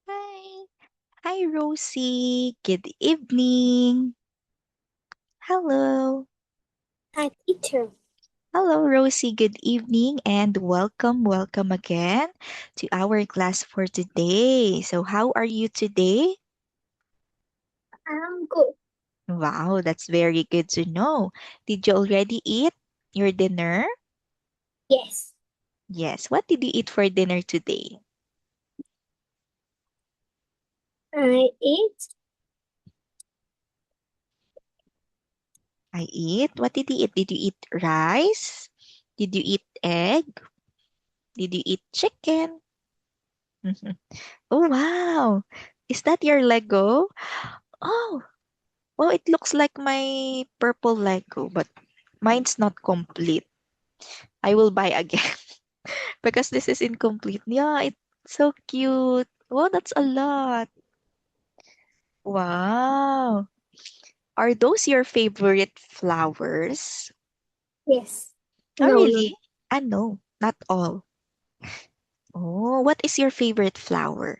Hi. Hi, Rosie. Good evening. Hello. Hi, teacher. Hello, Rosie. Good evening and welcome again to our class for today. So, how are you today? I'm good. Wow, that's very good to know. Did you already eat your dinner? Yes, Yes. What did you eat for dinner today? I eat I eat. What did you eat? Did you eat rice? Did you eat egg? Did you eat chicken? Oh, wow. Is that your Lego? Oh, well, it looks like my purple Lego, but mine's not complete. I will buy again because this is incomplete. Yeah, it's so cute. Wow, that's a lot. Wow. Are those your favorite flowers? yes. Oh, No, no. really? Ah, no, not all. Oh, what is your favorite flower?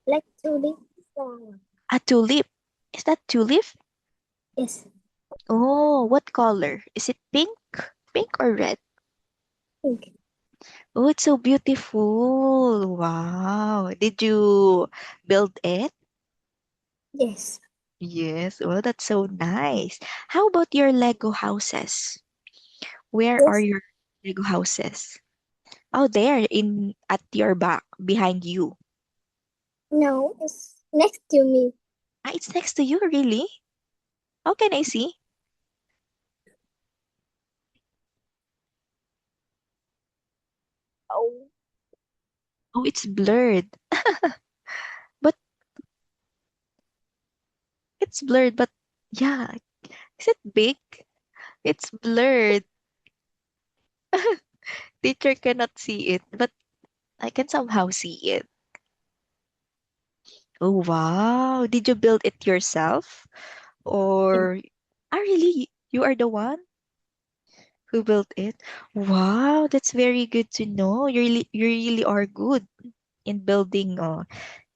Like tulip flower. A tulip. Is that tulip? Yes, Oh, what color? Is it pink? Pink or red? pink. Oh, it's so beautiful. Wow. Did you build it? Yes, Yes. Well, that's so nice. How about your Lego houses? Where are yes. your Lego houses? Oh, there in at your back behind you. No, it's next to me. Ah, it's next to you, really? How can I see? Oh, Oh, it's blurred. But it's blurred, but yeah. Is it big? It's blurred. Teacher cannot see it, but I can somehow see it. Oh, wow. Did you build it yourself? yes. Or, ah, really? You are the one who built it? Wow, that's very good to know. You really are good in building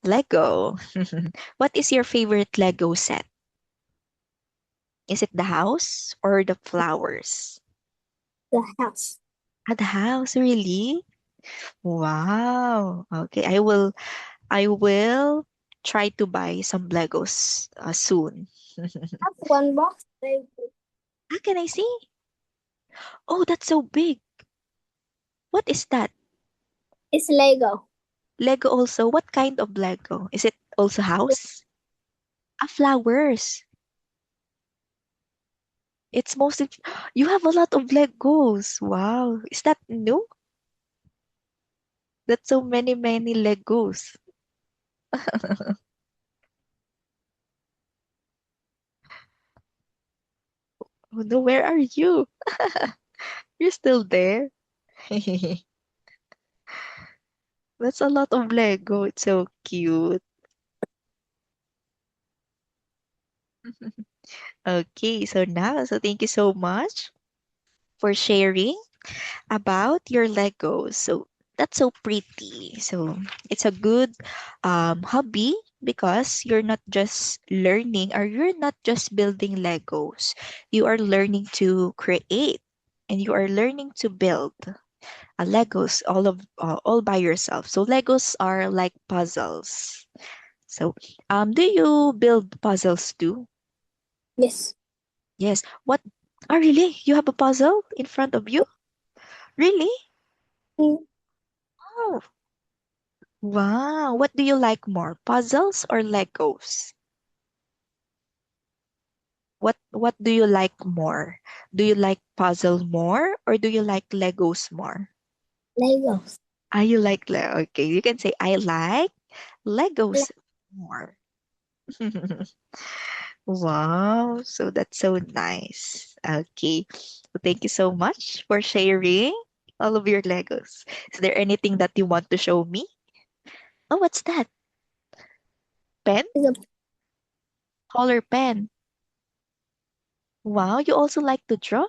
Lego. What is your favorite Lego set? Is it the house or the flowers? The house. Ah, the house, really? Wow. Okay, I will try to buy some Legos soon. Have one box. Ah, can I see? Oh, that's so big. What is that? It's Lego. Lego also. What kind of Lego? Is it also house? Ah, flowers. It's mostly. You have a lot of Legos. Wow. Is that new? That's so many Legos. Oh no, where are you? You're still there. That's a lot of Lego. It's so cute. Okay, so thank you so much for sharing about your Legos. So that's so pretty. So it's a good hobby because you're not just learning or you're not just building Legos. You are learning to create and you are learning to build Legos all by yourself. So Legos are like puzzles. So do you build puzzles too? Yes. Yes. What? Oh, really? You have a puzzle in front of you? Really? Mm, Oh, wow. What do you like more, puzzles or Legos? What do you like more? Do you like puzzle more or do you like Legos more? Legos. Ah, you like okay. You can say I like Legos more. Wow, so that's so nice. Okay. So thank you so much for sharing all of your Legos. Is there anything that you want to show me? Oh, what's that? Pen? It's, a, Color pen. Wow, you also like to draw?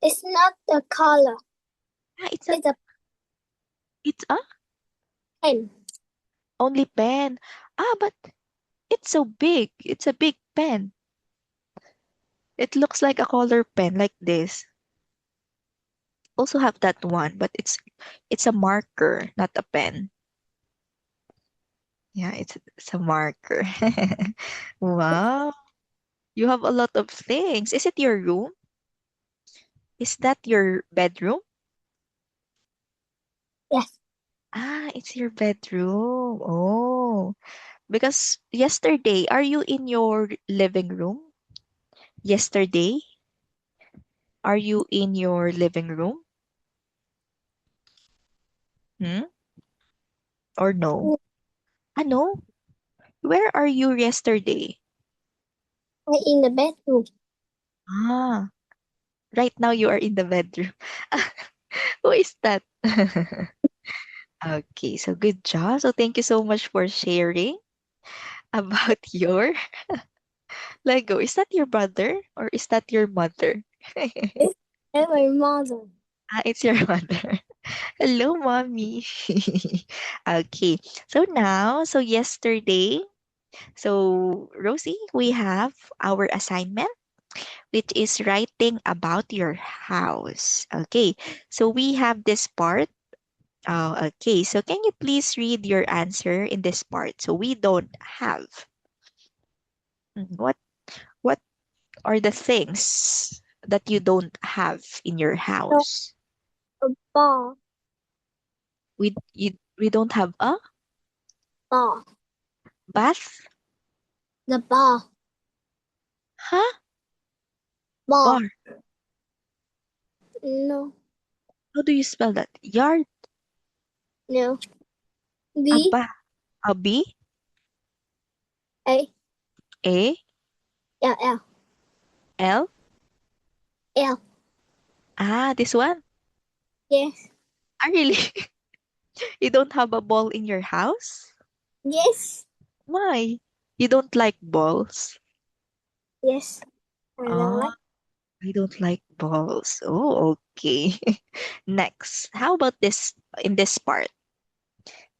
it's not a color. Ah, It's a it's a pen. Only pen. But it's so big. It's a big pen. It looks like a color pen like this. Also have that one, but it's a marker, not a pen. Yeah, it's a marker. Wow. You have a lot of things. Is it your room? Is that your bedroom? Yes. It's your bedroom. Oh, because yesterday, are you in your living room? Yesterday, are you in your living room? Hmm? Or no? No, No. Where are you yesterday? I in the bedroom. Ah, right now you are in the bedroom. Who is that? Okay, so good job. So thank you so much for sharing about your Lego. Is that your brother or is that your mother? It's and my mother. It's your mother. Hello, mommy. Okay, so yesterday, so Rosie, we have our assignment, which is writing about your house. Okay, so we have this part. Okay, so can you please read your answer in this part? So we don't have. What are the things that you don't have in your No, house? a ball. We don't have a Ball. bath? The ball. Huh? Ball. Bar. No. How do you spell that? Yard? No. A B ba? A B? A A? L L L? L. This one? Yes. Really? You don't have a ball in your house? Yes. Why? You don't like balls? Yes. I don't like. Ah, I don't like balls. Oh, okay. Next. How about this in this part?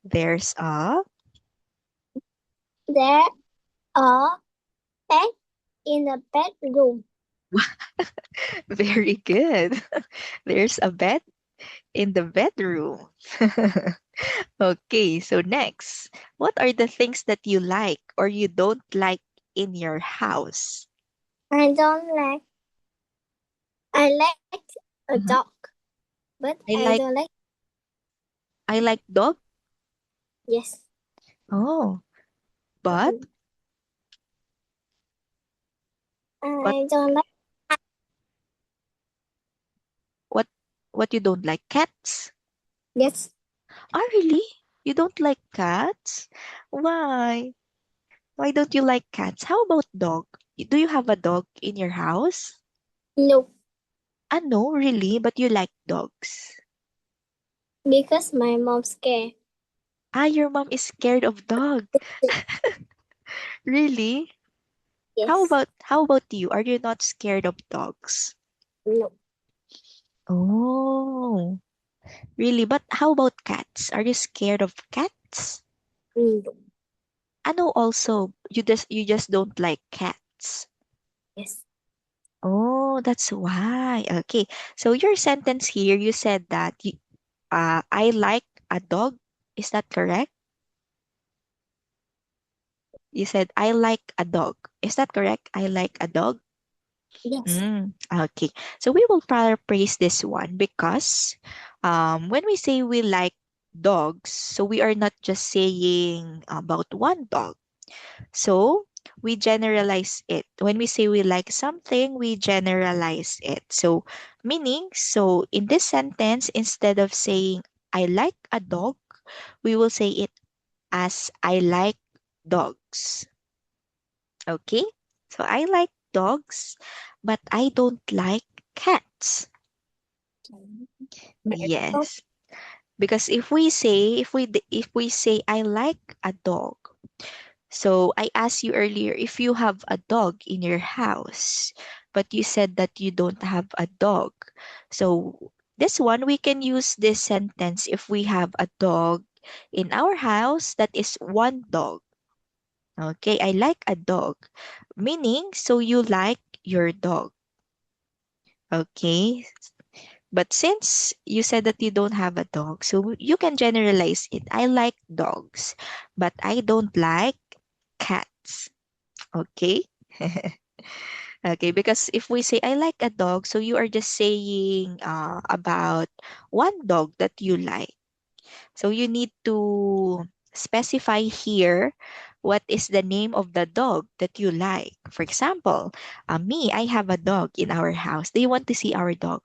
There's a There are bed in the bedroom. very good. There's a bed in the bedroom. Okay, so next. What are the things that you like or you don't like in your house? I don't like. I like a Mhm. dog, but I I like don't like. I like dog. Yes. Oh, but Mm. but I don't like. what what you don't like? Cats? Yes. Really? You don't like cats? Why? Why don't you like cats? How about dog? Do you have a dog in your house? No. No, really, but you like dogs. Because my mom's scared. Your mom is scared of dog. Really? Yes. How about you? Are you not scared of dogs? No. Oh, really? But how about cats? Are you scared of cats? No. No, also you just don't like cats. Yes. Oh, that's why. Okay. So your sentence here, you said that I like a dog. Is that correct? You said I like a dog. Is that correct? I like a dog. Yes. Okay. So we will paraphrase this one because when we say we like dogs, so we are not just saying about one dog. So we generalize it. When we say we like something, we generalize it. So meaning, so in this sentence, instead of saying I like a dog, we will say it as I like dogs. Okay? So I like dogs, but I don't like cats. Oh, Yes. Because if we say I like a dog, so I asked you earlier if you have a dog in your house, but you said that you don't have a dog. So this one we can use this sentence if we have a dog In our house, that is one dog. Okay, I like a dog. Meaning, so you like your dog. Okay, but since you said that you don't have a dog, so you can generalize it. I like dogs, but I don't like cats. Okay? Okay, because if we say I like a dog, so you are just saying about one dog that you like. So you need to specify here what is the name of the dog that you like. For example, me, I have a dog in our house. Do you want to see our dog?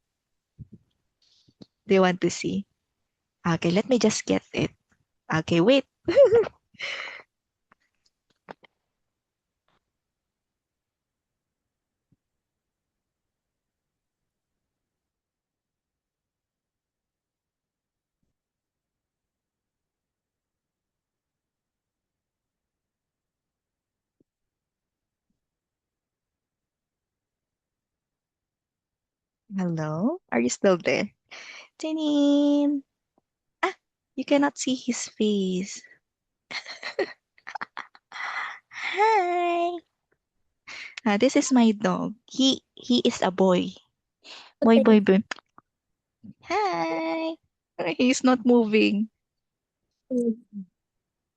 Do you want to see? Okay, let me just get it. Okay, wait. Hello? Are you still there? Janine! Ah, you cannot see his face. Hi! This is my dog. He is a boy. Boy, boy, Okay. boy. Hi! He's not moving. Mm.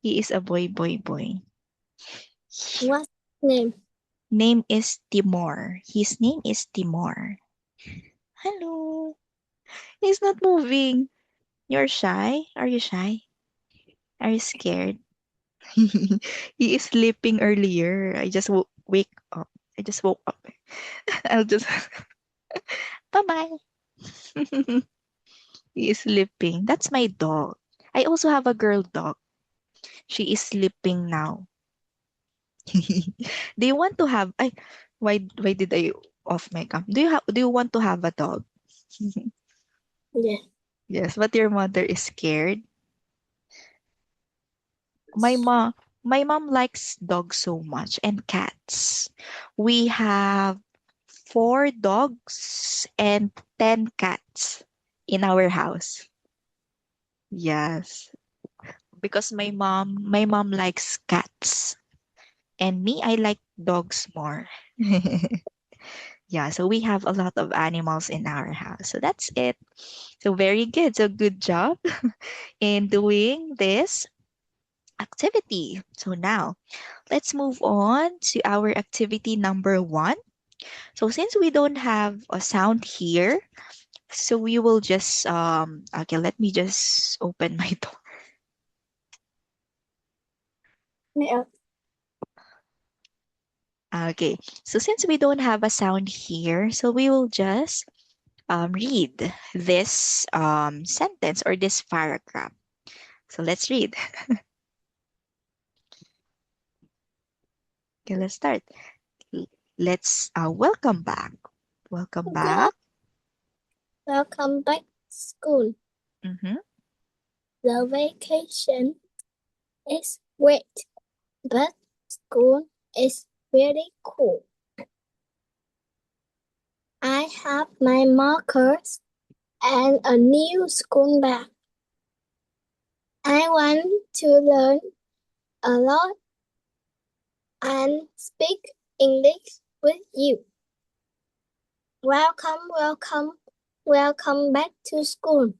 He is a boy, boy, boy. What's name? Name is Timor. His name is Timor. Hello. He's not moving. You're shy? Are you shy? Are you scared? He is sleeping earlier. I just wake up. I just woke up. I'll just bye bye. He is sleeping. That's my dog. I also have a girl dog. She is sleeping now. Do you want to have? Why did I off my cam? Do you want to have a dog? Yeah. Yes, but your mother is scared. My mom my mom likes dogs so much and cats. We have 4 dogs and 10 cats in our house. Yes, because my mom likes cats and me I like dogs more. Yeah, so we have a lot of animals in our house. So that's it. So very good. So good job in doing this activity. So now let's move on to our activity number 1. So since we don't have a sound here, so we will just okay, let me just open my door. Yeah. Okay. So since we don't have a sound here, so we will just read this sentence or this paragraph. So let's read. Okay, let's start. Let's welcome back. Welcome Good. back. Welcome back to school. Mm-hmm. The vacation is great, but school is really cool. I have my markers and a new school bag. I want to learn a lot and speak English with you. Welcome, welcome, welcome back to school.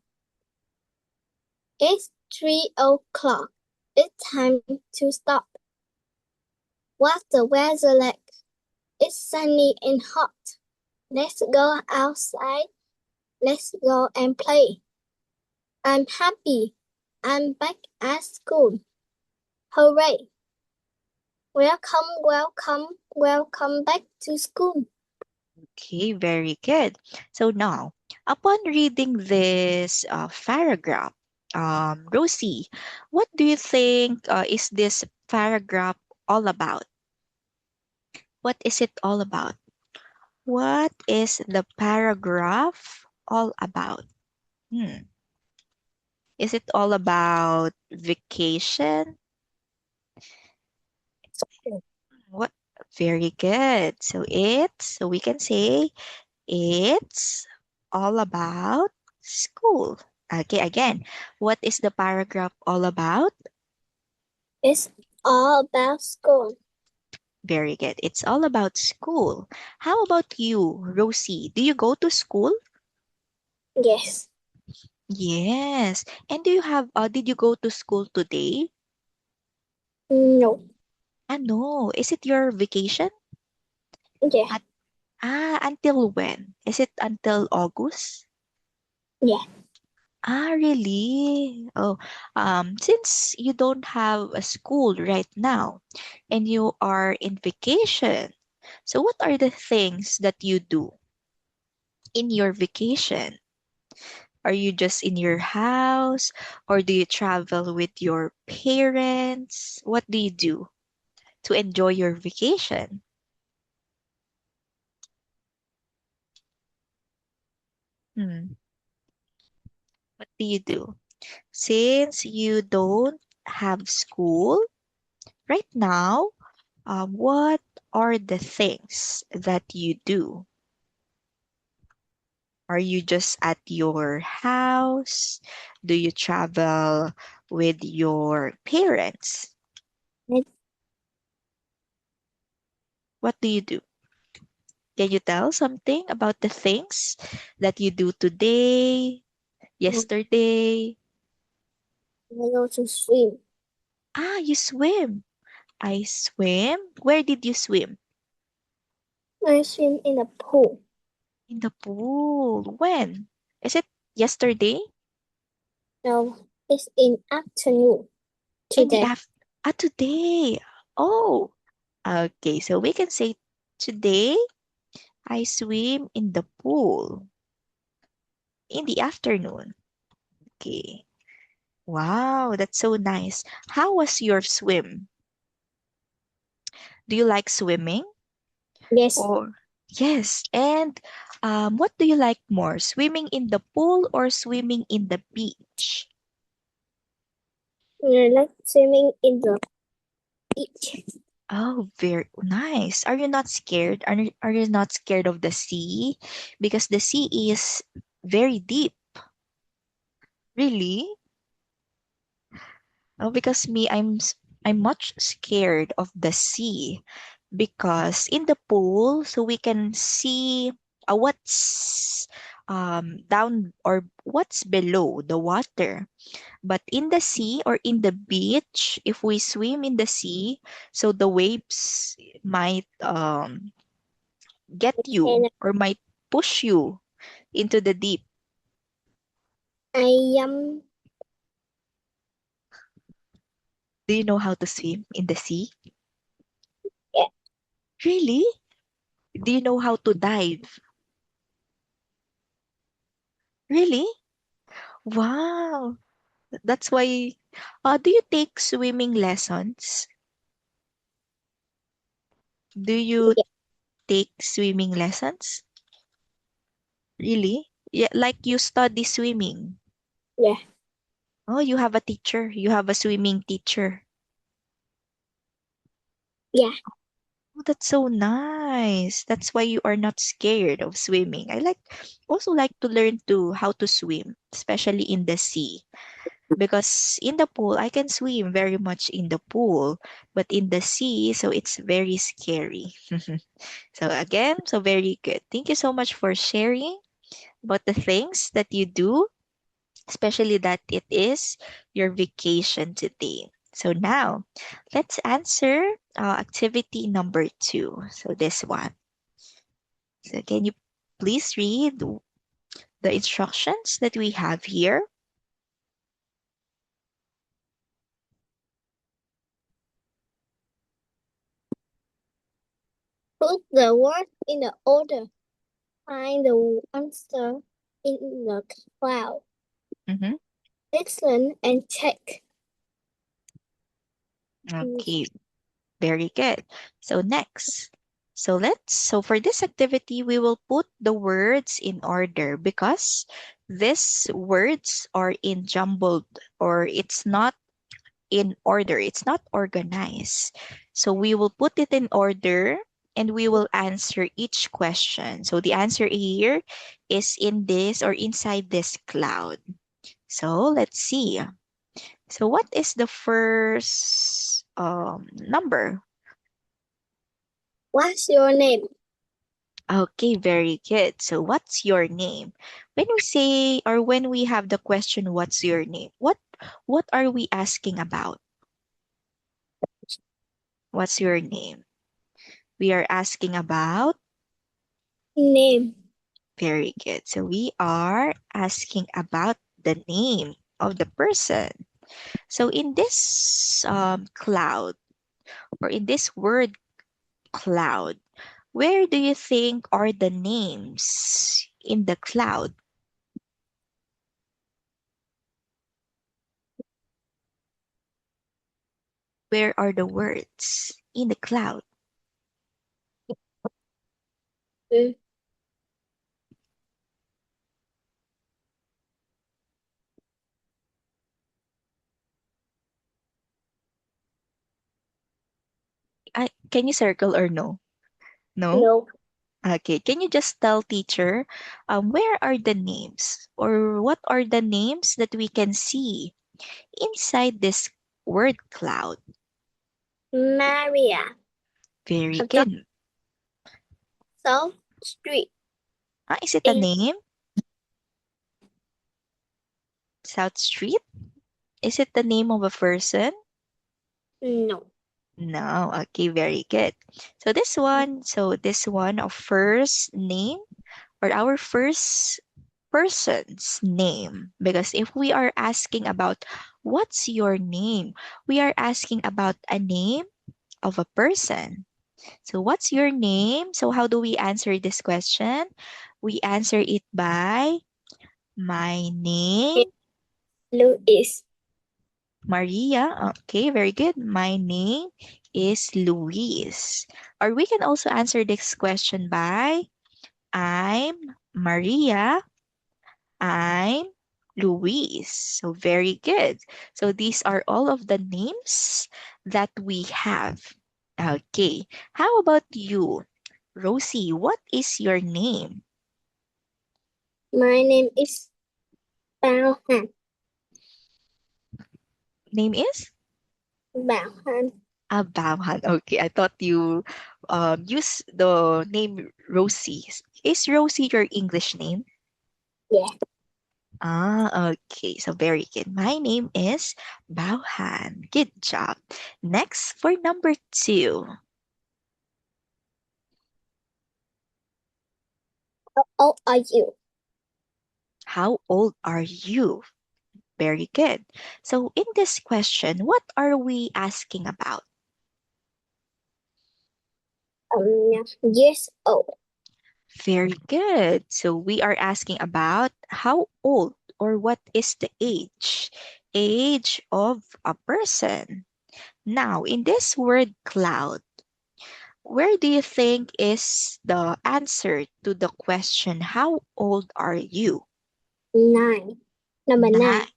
It's 3 o'clock. It's time to stop. What's the weather like? It's sunny and hot. Let's go outside. Let's go and play. I'm happy. I'm back at school. Hooray! Welcome, welcome, welcome back to school. Okay, very good. So now, upon reading this paragraph, Rosie, what do you think is this paragraph all about? What is it all about? What is the paragraph all about? Hmm. Is it all about vacation? What? Very good. So we can say it's all about school. Okay, again, what is the paragraph all about? It's all about school. Very good. It's all about school. How about you, Rosie? Do you go to school? Yes. Yes. And did you go to school today? No. No. Is it your vacation? Yeah. At, until when? Is it until August? Yeah. Really? Oh, since you don't have a school right now and you are in vacation, so what are the things that you do in your vacation? Are you just in your house or do you travel with your parents? What do you do to enjoy your vacation? Hmm. What do you do? Since you don't have school right now, what are the things that you do? Are you just at your house? Do you travel with your parents? I What do you do? Can you tell something about the things that you do today, yesterday? go to swim. You swim. I swim. Where did you swim? I swim in the pool. In the pool. When? Is it yesterday? No, it's in afternoon In the today. today. Oh, okay. So we can say today I swim in the pool in the afternoon. Okay. Wow, that's so nice. How was your swim? Do you like swimming? Yes. Or yes, and what do you like more, swimming in the pool or swimming in the beach? I like swimming in the beach. Oh, very nice. Are you not scared? Are you not scared of the sea? Because the sea is very deep. Really? Oh, because I'm much scared of the sea because in the pool, so we can see what's down or what's below the water. But in the sea or in the beach, if we swim in the sea, so the waves might get you And or might push you into the deep. I am Do you know how to swim in the sea? yeah, Really? Do you know how to dive? Really? Wow. That's why. Do you take swimming lessons? Do you yeah, take swimming lessons? Really? Yeah, like you study swimming. yeah, Oh, you have a teacher. You have a swimming teacher. yeah. Oh, that's so nice. That's why you are not scared of swimming. Also like to learn to how to swim, especially in the sea. Because in the pool, I can swim very much in the pool, but in the sea, so it's very scary. So again, so very good. Thank you so much for sharing about the things that you do, especially that it is your vacation today. So now, let's answer activity number 2. So this one. So can you please read the instructions that we have here? Put the word in the order. Find the answer in the cloud. Mm-hmm. Listen and check. Okay, very good. So next. So for this activity, we will put the words in order because these words are in jumbled or it's not in order. It's not organized. So we will put it in order and we will answer each question. So the answer here is in this or inside this cloud. So let's see. So what is the first number? What's your name? Okay, very good. So what's your name? When we say or when we have the question, what's your name? What are we asking about? What's your name? We are asking about. Name. Very good. So we are asking about the name of the person. So in this cloud or in this word cloud, where do you think are the names in the cloud? Where are the words in the cloud? Mm, Can you circle or no? No? No. Okay. Can you just tell teacher where are the names or what are the names that we can see inside this word cloud? Maria. Very Adopt good. South Street. Is it a In name? South Street? Is it the name of a person? no. No. Okay, very good. So this one, our first name or our first person's name. Because if we are asking about what's your name, we are asking about a name of a person. So what's your name? So how do we answer this question? We answer it by my name, Louis. Maria. Okay, very good. My name is Luis. Or we can also answer this question by I'm Maria. I'm Luis. So very good. So these are all of the names that we have. Okay. How about you? Rosie, what is your name? My name is Bao Han. Name is? Bao Han. Abahan. Okay, I thought you use the name Rosie. Is Rosie your English name? Yeah. Okay. So very good. My name is Bauhan. Good job. Next for number 2. How old are you? How old are you? Very good. So in this question, what are we asking about? Years old. Very good. So we are asking about how old or what is the age? Age of a person. Now, in this word cloud, where do you think is the answer to the question, how old are you? 9. Number 9. Nine.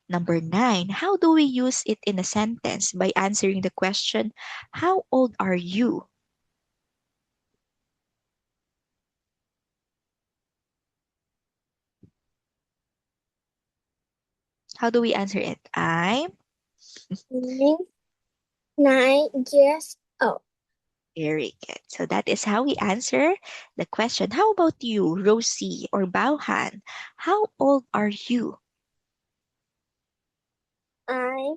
Number 9, how do we use it in a sentence by answering the question, how old are you? How do we answer it? I'm 9 years old. very good. So that is how we answer the question. How about you, Rosie or Bauhan? How old are you? I'm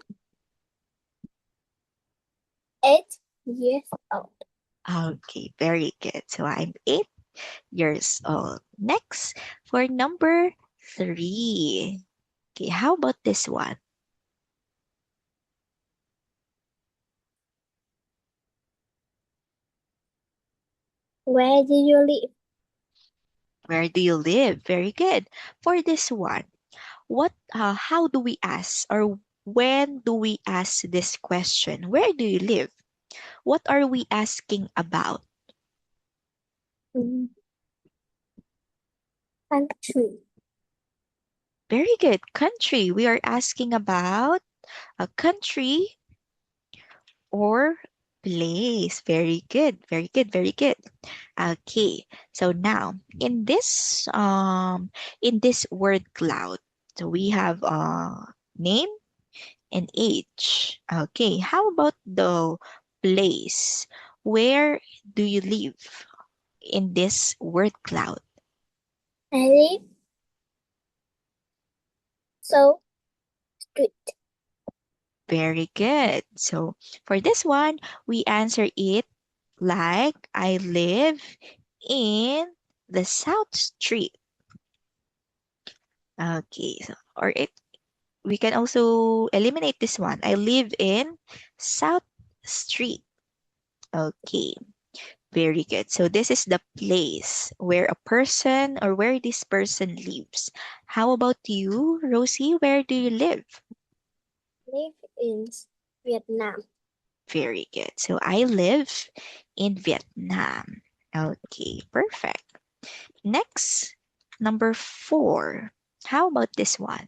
8 years old. Okay, very good. So I'm 8 years old. Next, for number 3. Okay, how about this one? Where do you live? Where do you live? Very good. For this one, how do we ask or when do we ask this question? Where do you live? What are we asking about? Mm, Country. Very good. Country. We are asking about a country or place. Very good. Very good. Very good. Okay. So now in this word cloud. So we have name and age. Okay, how about the place? Where do you live in this word cloud? I live so street. Very good. So for this one, we answer it like I live in the South Street. Okay, so, or it we can also eliminate this one. I live in South Street. Okay, very good. So this is the place where a person or where this person lives. How about you, Rosie? Where do you live? Live in Vietnam. Very good. So I live in Vietnam. Okay, perfect. Next, number 4. How about this one?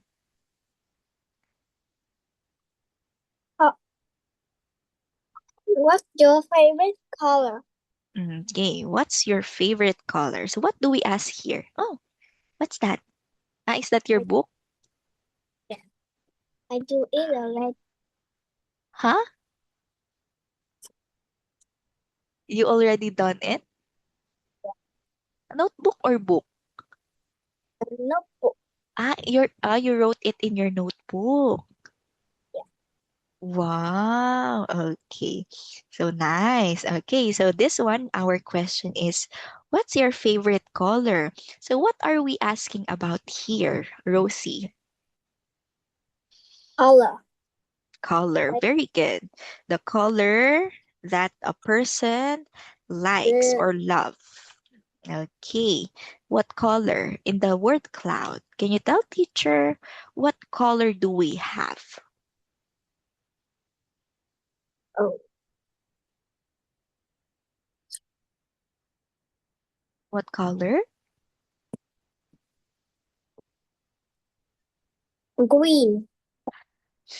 Oh, what's your favorite color? Okay, what's your favorite color? So what do we ask here? Oh, what's that? Is that your I, book? yeah, I do it a red Huh? You already done it? Notebook or book? notebook. You wrote it in your notebook. Yeah. Wow. Okay. So nice. Okay. So this one, our question is, what's your favorite color? So what are we asking about here, Rosie? Color. Color. Like Very good. The color that a person likes blue. or love. Okay. What color in the word cloud? Can you tell teacher what color do we have? Oh, What color? green.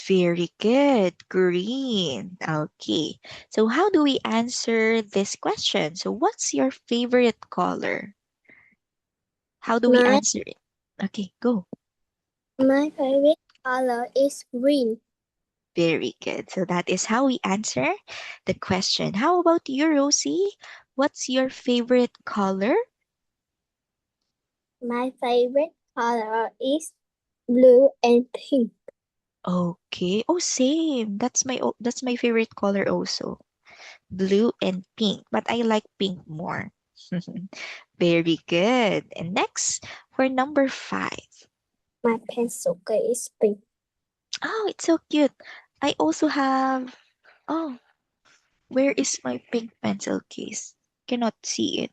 Very good. Green. Okay. So how do we answer this question? So what's your favorite color? How do we My answer it? Okay, go. my favorite color is green. Very good. So that is how we answer the question. How about you, Rosie? What's your favorite color? My favorite color is blue and pink. Okay. Oh, same. That's my favorite color also. Blue and pink, but I like pink more. Very good. And next, for number 5. My pencil case is pink. Oh, it's so cute. I also have. Oh, where is my pink pencil case? Cannot see it.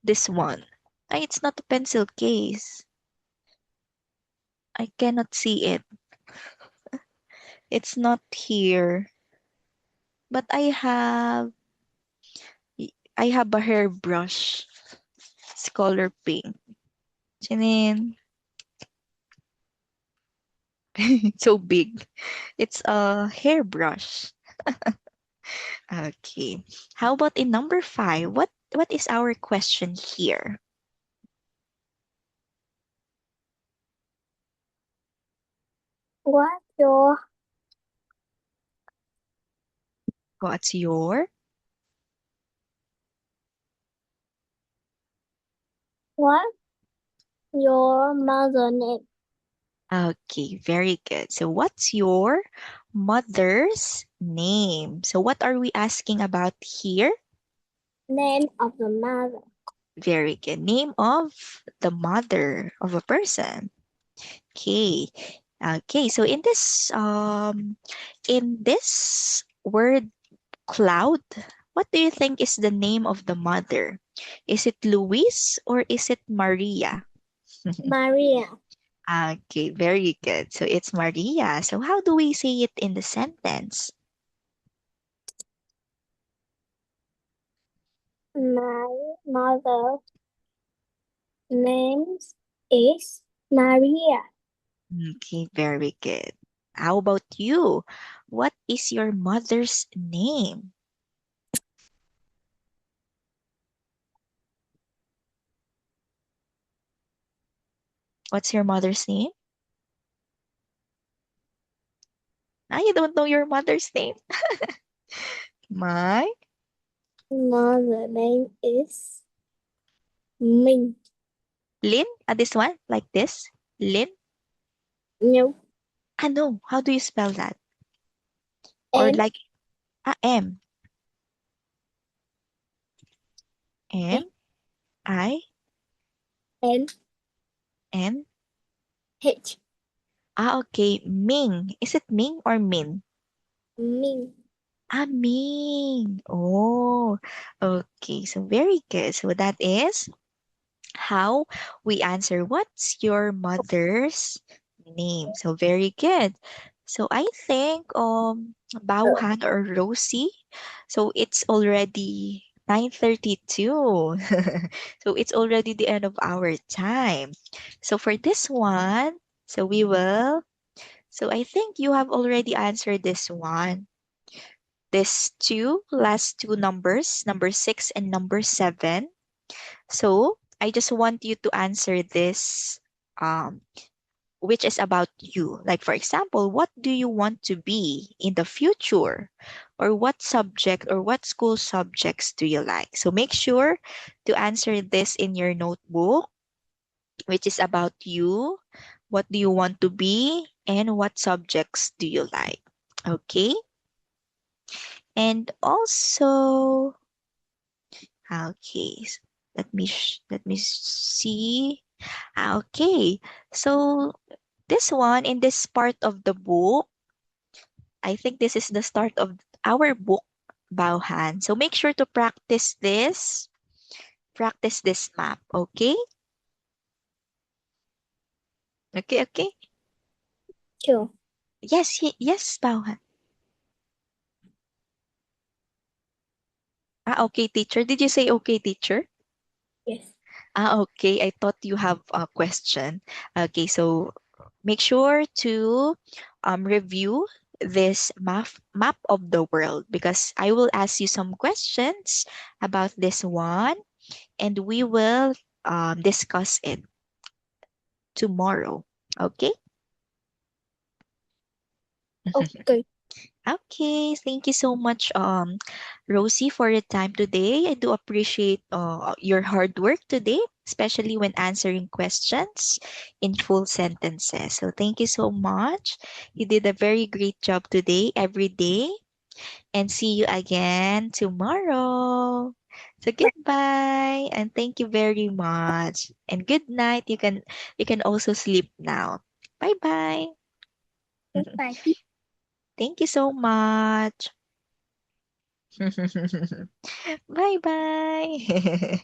This one. Ay, it's not a pencil case. I cannot see it. It's not here. But I have a hairbrush. It's color pink. Janine. So big. It's a hairbrush. Okay. How about in number 5? What is our question here? What your What's your what your mother name? Okay, very good. So what's your mother's name? So what are we asking about here? Name of the mother. Very good. Name of the mother of a person. Okay. Okay, so in this word cloud, what do you think is the name of the mother? Is it Luis or is it Maria? Maria. Okay, very good. So it's Maria. So how do we say it in the sentence? My mother name is Maria. Okay, very good. How about you? What is your mother's name? What's your mother's name? Ah, you don't know your mother's name? My Mother name is Minh. Lin? This one? Like this? Lin? No. No. How do you spell that? Or N like M. M I N N. H. Okay. Ming. Is it Ming or Min? Minh. Ming. Oh, okay. So very good. So that is how we answer what's your mother's name. So very good. So I think Bauhan or Rosie. So it's already 9:32. So it's already the end of our time. So for this one, so we will so I think you have already answered this one. These last two numbers, number 6 and number 7. So I just want you to answer this, um, which is about you. Like, for example, what do you want to be in the future? Or what subject or what school subjects do you like? So make sure to answer this in your notebook, which is about you. What do you want to be? And what subjects do you like? Okay. And also, okay, let me see. Okay, so this one in this part of the book, I think this is the start of our book, Bauhan. So make sure to practice this map. Okay, okay. Sure. Yes, yes, Bauhan. Okay, teacher. Did you say okay, teacher? Yes. Okay. I thought you have a question. Okay, so make sure to review this map of the world because I will ask you some questions about this one and we will discuss it tomorrow. Okay? Okay. Okay, thank you so much, Rosie, for your time today. I do appreciate your hard work today, especially when answering questions in full sentences. So thank you so much. You did a very great job today, every day, and see you again tomorrow. So goodbye and thank you very much. And good night. You can also sleep now. Bye bye. Goodbye. Thank you so much. Bye bye.